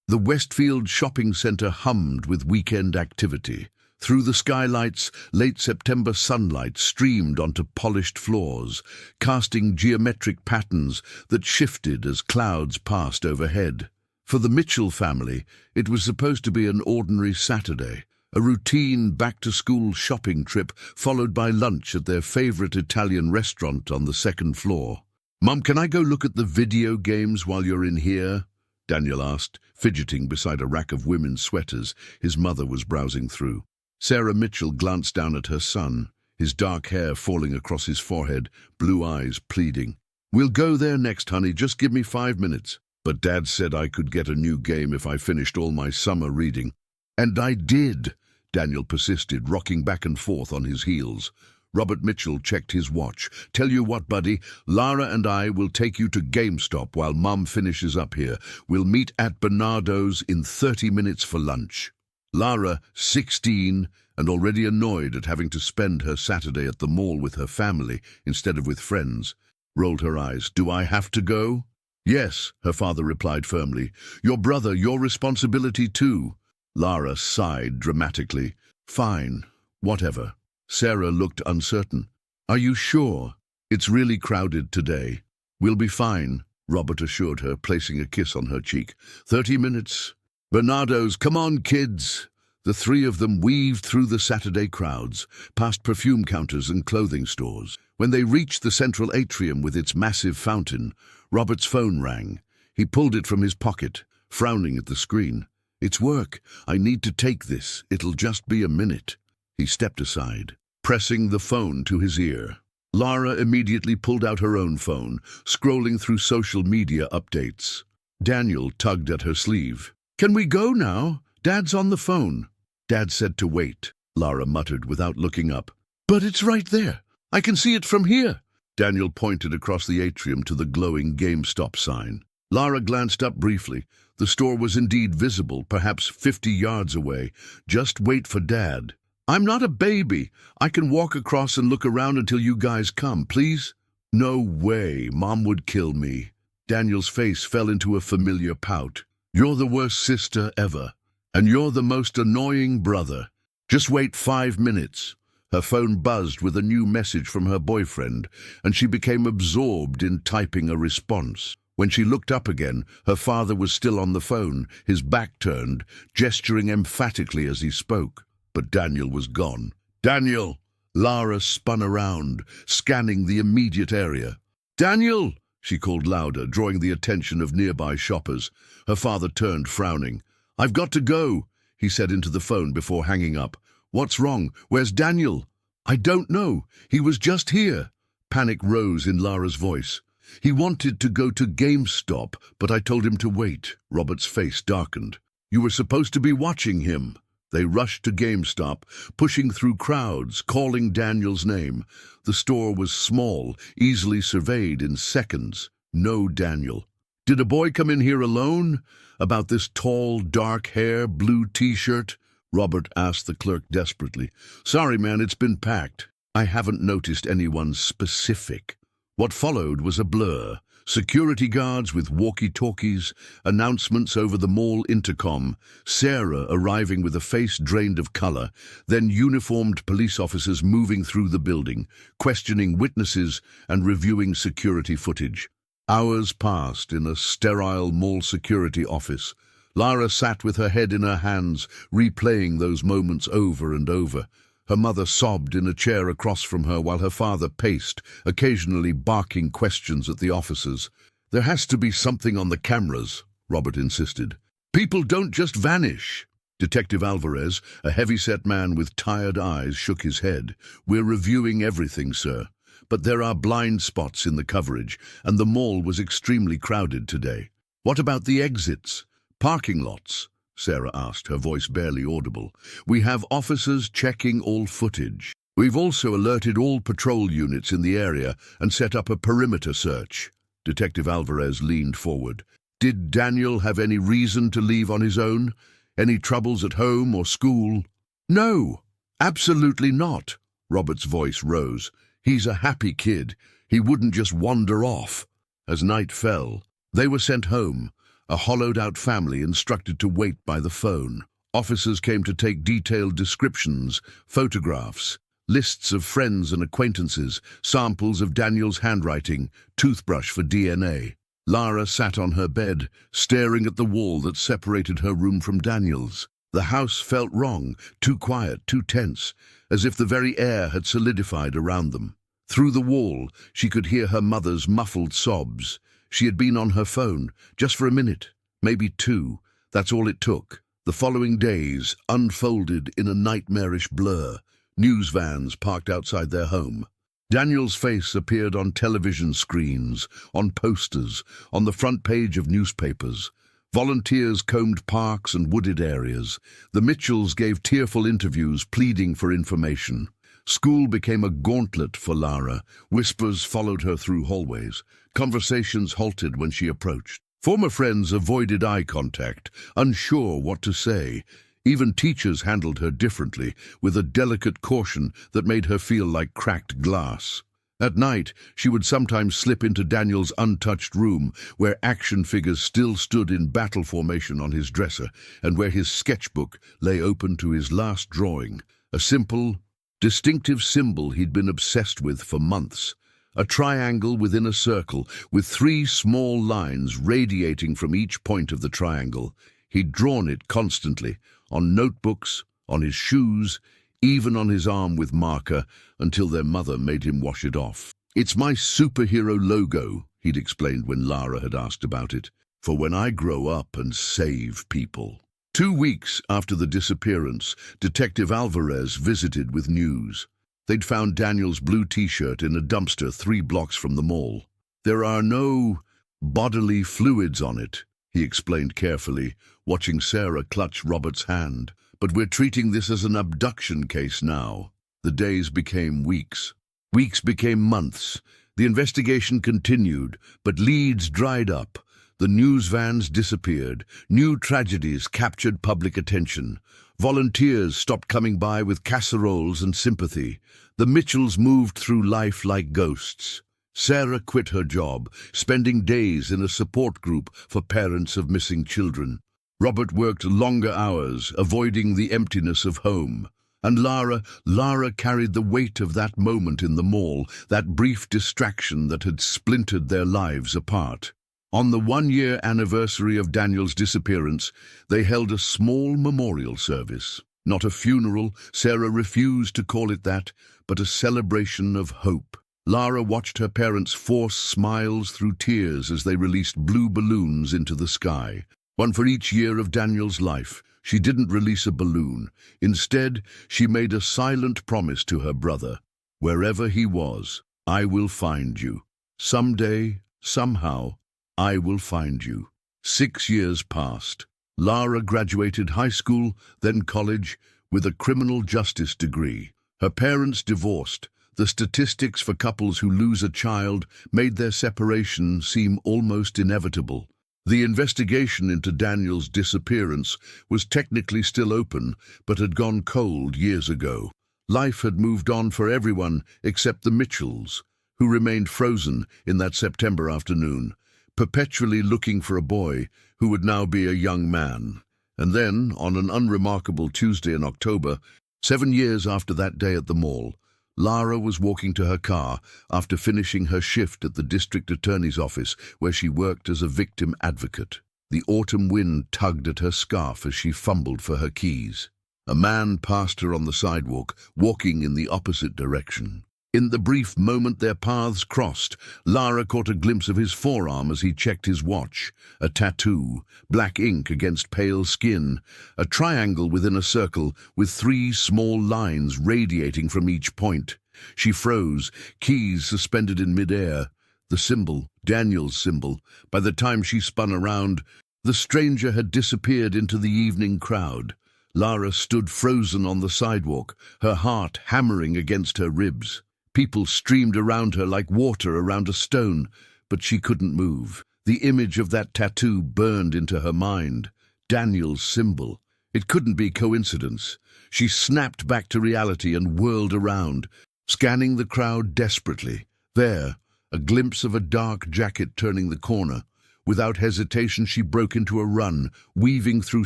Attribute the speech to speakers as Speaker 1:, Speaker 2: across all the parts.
Speaker 1: The Westfield shopping centre hummed with weekend activity. Through the skylights, late September sunlight streamed onto polished floors, casting geometric patterns that shifted as clouds passed overhead. For the Mitchell family, it was supposed to be an ordinary Saturday, a routine back-to-school shopping trip followed by lunch at their favourite Italian restaurant on the second floor. "Mum, can I go look at the video games while you're in here?" Daniel asked, fidgeting beside a rack of women's sweaters his mother was browsing through. Sarah Mitchell glanced down at her son, his dark hair falling across his forehead, blue eyes pleading. "We'll go there next, honey, just give me 5 minutes. But Dad said I could get a new game if I finished all my summer reading." "And I did," Daniel persisted, rocking back and forth on his heels. Robert Mitchell checked his watch. "Tell you what, buddy, Lara and I will take you to GameStop while Mum finishes up here. We'll meet at Bernardo's in 30 minutes for lunch." Lara, 16, and already annoyed at having to spend her Saturday at the mall with her family instead of with friends, rolled her eyes. "Do I have to go?" "Yes," her father replied firmly. "Your brother, your responsibility too." Lara sighed dramatically. "Fine, whatever." Sarah looked uncertain. "Are you sure? It's really crowded today." "We'll be fine," Robert assured her, placing a kiss on her cheek. 30 minutes. "Bernardo's, come on, kids!" The three of them weaved through the Saturday crowds, past perfume counters and clothing stores. When they reached the central atrium with its massive fountain, Robert's phone rang. He pulled it from his pocket, frowning at the screen. "It's work. I need to take this. It'll just be a minute." He stepped aside, pressing the phone to his ear. Lara immediately pulled out her own phone, scrolling through social media updates. Daniel tugged at her sleeve. "Can we go now? Dad's on the phone." "Dad said to wait," Lara muttered without looking up. "But it's right there. I can see it from here." Daniel pointed across the atrium to the glowing GameStop sign. Lara glanced up briefly. The store was indeed visible, perhaps 50 yards away. "Just wait for Dad." "I'm not a baby. I can walk across and look around until you guys come, please." "No way. Mom would kill me." Daniel's face fell into a familiar pout. "You're the worst sister ever. And you're the most annoying brother. Just wait 5 minutes." Her phone buzzed with a new message from her boyfriend, and she became absorbed in typing a response. When she looked up again, her father was still on the phone, his back turned, gesturing emphatically as he spoke. But Daniel was gone. "Daniel!" Lara spun around, scanning the immediate area. "Daniel!" she called louder, drawing the attention of nearby shoppers. Her father turned, frowning. "I've got to go," he said into the phone before hanging up. "What's wrong? Where's Daniel?" "I don't know. He was just here." Panic rose in Lara's voice. "He wanted to go to GameStop, but I told him to wait." Robert's face darkened. "You were supposed to be watching him." They rushed to GameStop, pushing through crowds, calling Daniel's name. The store was small, easily surveyed in seconds. No Daniel. "Did a boy come in here alone? About this tall, dark hair, blue t-shirt?" Robert asked the clerk desperately. "Sorry, man, it's been packed." "I haven't noticed anyone specific." What followed was a blur. Security guards with walkie-talkies, announcements over the mall intercom, Sarah arriving with a face drained of color, then uniformed police officers moving through the building, questioning witnesses and reviewing security footage. Hours passed in a sterile mall security office. Lara sat with her head in her hands, replaying those moments over and over. Her mother sobbed in a chair across from her while her father paced, occasionally barking questions at the officers. "There has to be something on the cameras," Robert insisted. "People don't just vanish." Detective Alvarez, a heavy-set man with tired eyes, shook his head. "We're reviewing everything, sir. But there are blind spots in the coverage, and the mall was extremely crowded today." "What about the exits? Parking lots?" Sarah asked, her voice barely audible. "We have officers checking all footage. We've also alerted all patrol units in the area and set up a perimeter search." Detective Alvarez leaned forward. "Did Daniel have any reason to leave on his own? Any troubles at home or school?" "No, absolutely not." Robert's voice rose. "He's a happy kid. He wouldn't just wander off." As night fell, they were sent home. a hollowed-out family instructed to wait by the phone. Officers came to take detailed descriptions, photographs, lists of friends and acquaintances, samples of Daniel's handwriting, toothbrush for DNA. Lara sat on her bed, staring at the wall that separated her room from Daniel's. The house felt wrong, too quiet, too tense, as if the very air had solidified around them. Through the wall, she could hear her mother's muffled sobs. She had been on her phone, just for a minute, maybe two. That's all it took. The following days unfolded in a nightmarish blur. News vans parked outside their home. Daniel's face appeared on television screens, on posters, on the front page of newspapers. Volunteers combed parks and wooded areas. The Mitchells gave tearful interviews pleading for information. School became a gauntlet for Lara. Whispers followed her through hallways. Conversations halted when she approached. Former friends avoided eye contact, unsure what to say. Even teachers handled her differently, with a delicate caution that made her feel like cracked glass. At night, she would sometimes slip into Daniel's untouched room, where action figures still stood in battle formation on his dresser, and where his sketchbook lay open to his last drawing, a simple, distinctive symbol he'd been obsessed with for months. A triangle within a circle, with 3 small lines radiating from each point of the triangle. He'd drawn it constantly, on notebooks, on his shoes, even on his arm with marker, until their mother made him wash it off. "It's my superhero logo," he'd explained when Lara had asked about it, "for when I grow up and save people." 2 weeks after the disappearance, Detective Alvarez visited with news. They'd found Daniel's blue T-shirt in a dumpster 3 blocks from the mall. "There are no bodily fluids on it," he explained carefully, watching Sarah clutch Robert's hand. "But we're treating this as an abduction case now." The days became weeks. Weeks became months. The investigation continued, but leads dried up. The news vans disappeared. New tragedies captured public attention. Volunteers stopped coming by with casseroles and sympathy. The Mitchells moved through life like ghosts. Sarah quit her job, spending days in a support group for parents of missing children. Robert worked longer hours, avoiding the emptiness of home. And Lara carried the weight of that moment in the mall, that brief distraction that had splintered their lives apart. On the 1-year anniversary of Daniel's disappearance, they held a small memorial service. Not a funeral, Sarah refused to call it that, but a celebration of hope. Lara watched her parents force smiles through tears as they released blue balloons into the sky. One for each year of Daniel's life. She didn't release a balloon. Instead, she made a silent promise to her brother. "Wherever he was, I will find you. Someday, somehow, I will find you." 6 years passed. Lara graduated high school, then college, with a criminal justice degree. Her parents divorced. The statistics for couples who lose a child made their separation seem almost inevitable. The investigation into Daniel's disappearance was technically still open, but had gone cold years ago. Life had moved on for everyone except the Mitchells, who remained frozen in that September afternoon, perpetually looking for a boy who would now be a young man. And then, on an unremarkable Tuesday in October, 7 years after that day at the mall, Lara was walking to her car after finishing her shift at the district attorney's office where she worked as a victim advocate. The autumn wind tugged at her scarf as she fumbled for her keys. A man passed her on the sidewalk, walking in the opposite direction. In the brief moment their paths crossed, Lara caught a glimpse of his forearm as he checked his watch. A tattoo, black ink against pale skin, a triangle within a circle with 3 small lines radiating from each point. She froze, keys suspended in midair. The symbol, Daniel's symbol. By the time she spun around, the stranger had disappeared into the evening crowd. Lara stood frozen on the sidewalk, her heart hammering against her ribs. People streamed around her like water around a stone, but she couldn't move. The image of that tattoo burned into her mind. Daniel's symbol. It couldn't be coincidence. She snapped back to reality and whirled around, scanning the crowd desperately. There, a glimpse of a dark jacket turning the corner. Without hesitation, she broke into a run, weaving through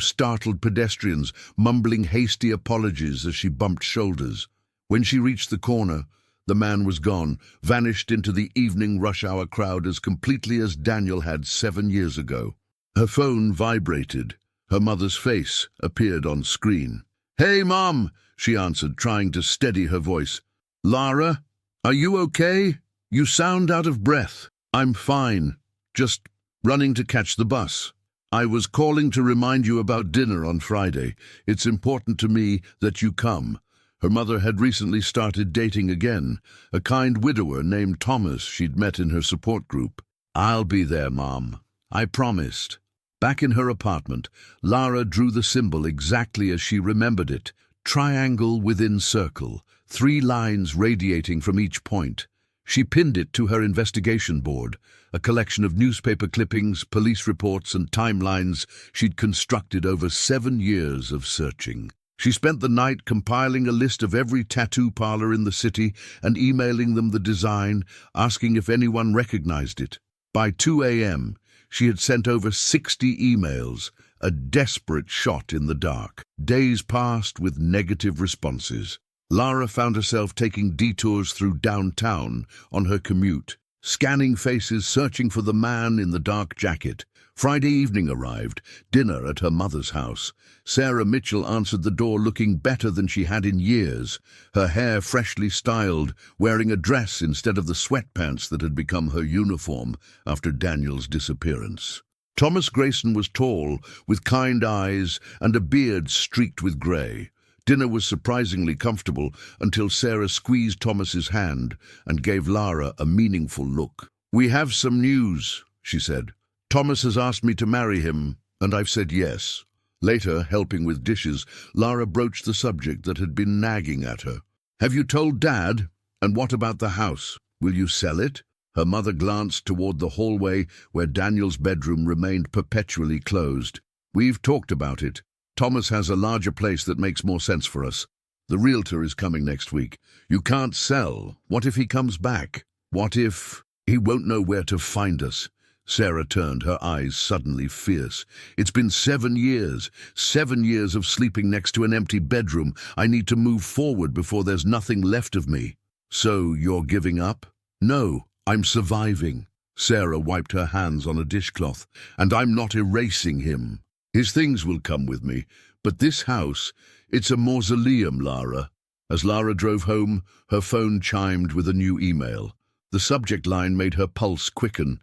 Speaker 1: startled pedestrians, mumbling hasty apologies as she bumped shoulders. When she reached the corner, the man was gone, vanished into the evening rush-hour crowd as completely as Daniel had 7 years ago. Her phone vibrated. Her mother's face appeared on screen. "Hey, Mom," she answered, trying to steady her voice. "Lara, are you okay? You sound out of breath." "I'm fine. Just running to catch the bus. I was calling to remind you about dinner on Friday. It's important to me that you come." Her mother had recently started dating again, a kind widower named Thomas she'd met in her support group. "I'll be there, Mom. I promised." Back in her apartment, Lara drew the symbol exactly as she remembered it. Triangle within circle, 3 lines radiating from each point. She pinned it to her investigation board, a collection of newspaper clippings, police reports, and timelines she'd constructed over 7 years of searching. She spent the night compiling a list of every tattoo parlor in the city and emailing them the design, asking if anyone recognized it. By 2 a.m., she had sent over 60 emails, a desperate shot in the dark. Days passed with negative responses. Lara found herself taking detours through downtown on her commute, scanning faces, searching for the man in the dark jacket. Friday evening arrived, dinner at her mother's house. Sarah Mitchell answered the door looking better than she had in years, her hair freshly styled, wearing a dress instead of the sweatpants that had become her uniform after Daniel's disappearance. Thomas Grayson was tall, with kind eyes and a beard streaked with grey. Dinner was surprisingly comfortable until Sarah squeezed Thomas's hand and gave Lara a meaningful look. "We have some news," she said. "Thomas has asked me to marry him, and I've said yes." Later, helping with dishes, Lara broached the subject that had been nagging at her. "Have you told Dad? And what about the house? Will you sell it?" Her mother glanced toward the hallway where Daniel's bedroom remained perpetually closed. "We've talked about it. Thomas has a larger place that makes more sense for us. The realtor is coming next week. You can't sell. What if he comes back? What if he won't know where to find us?" Sarah turned, her eyes suddenly fierce. "It's been 7 years. 7 years of sleeping next to an empty bedroom. I need to move forward before there's nothing left of me." "So you're giving up?" "No, I'm surviving." Sarah wiped her hands on a dishcloth. "And I'm not erasing him. His things will come with me. But this house, it's a mausoleum, Lara." As Lara drove home, her phone chimed with a new email. The subject line made her pulse quicken.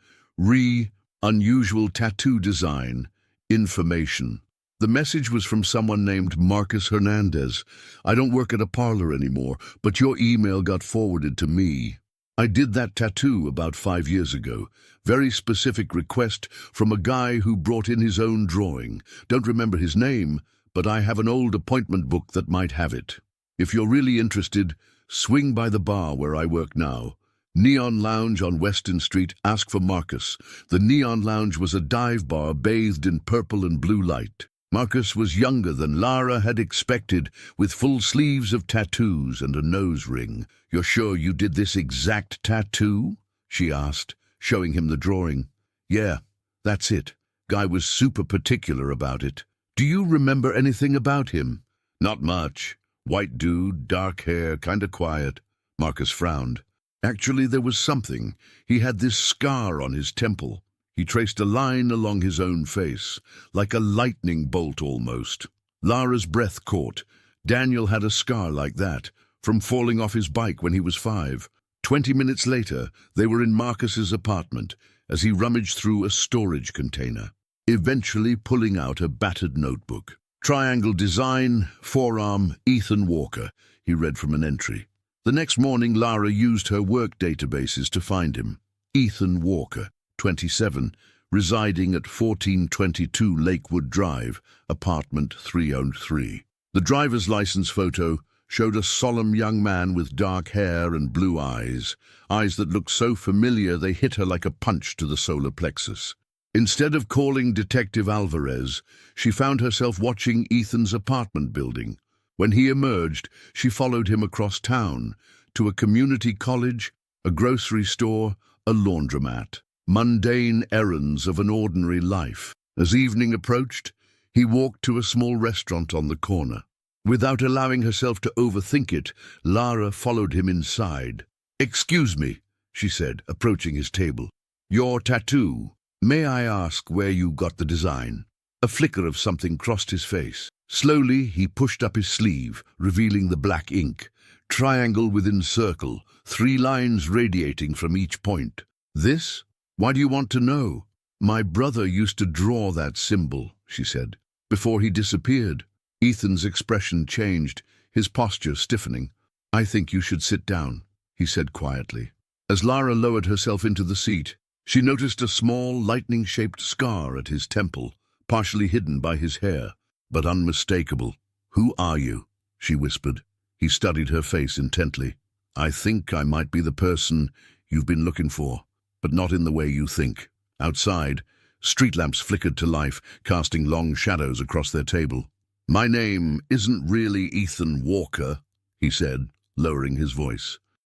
Speaker 1: Unusual tattoo design, information. The message was from someone named Marcus Hernandez. "I don't work at a parlor anymore, but your email got forwarded to me. I did that tattoo about 5 years ago. Very specific request from a guy who brought in his own drawing. Don't remember his name, but I have an old appointment book that might have it. If you're really interested, swing by the bar where I work now. Neon Lounge on Weston Street, ask for Marcus." The Neon Lounge was a dive bar bathed in purple and blue light. Marcus was younger than Lara had expected, with full sleeves of tattoos and a nose ring. "You're sure you did this exact tattoo?" she asked, showing him the drawing. "Yeah, that's it. Guy was super particular about it." "Do you remember anything about him?" "Not much. White dude, dark hair, kinda quiet." Marcus frowned. "Actually, there was something. He had this scar on his temple." He traced a line along his own face, like a lightning bolt almost. Lara's breath caught. Daniel had a scar like that, from falling off his bike when he was 5. 20 minutes later, they were in Marcus's apartment as he rummaged through a storage container, eventually pulling out a battered notebook. "Triangle design, forearm, Ethan Walker," he read from an entry. The next morning, Lara used her work databases to find him. Ethan Walker, 27, residing at 1422 Lakewood Drive, apartment 303. The driver's license photo showed a solemn young man with dark hair and blue eyes that looked so familiar they hit her like a punch to the solar plexus. Instead of calling Detective Alvarez, she found herself watching Ethan's apartment building. When he emerged, she followed him across town to a community college, a grocery store, a laundromat. mundane errands of an ordinary life. As evening approached, he walked to a small restaurant on the corner. Without allowing herself to overthink it, Lara followed him inside. "Excuse me," she said, approaching his table. "Your tattoo. May I ask where you got the design?" A flicker of something crossed his face. Slowly, he pushed up his sleeve, revealing the black ink. Triangle within circle, 3 lines radiating from each point. "This? Why do you want to know?" "My brother used to draw that symbol," she said, "before he disappeared." Ethan's expression changed, his posture stiffening. "I think you should sit down," he said quietly. As Lara lowered herself into the seat, she noticed a small, lightning-shaped scar at his temple, partially hidden by his hair, but unmistakable. "Who are you?" she whispered. He studied her face intently. "I think I might be the person you've been looking for, but not in the way you think." Outside, street lamps flickered to life, casting long shadows across their table. "My name isn't really Ethan Walker," he said, lowering his voice.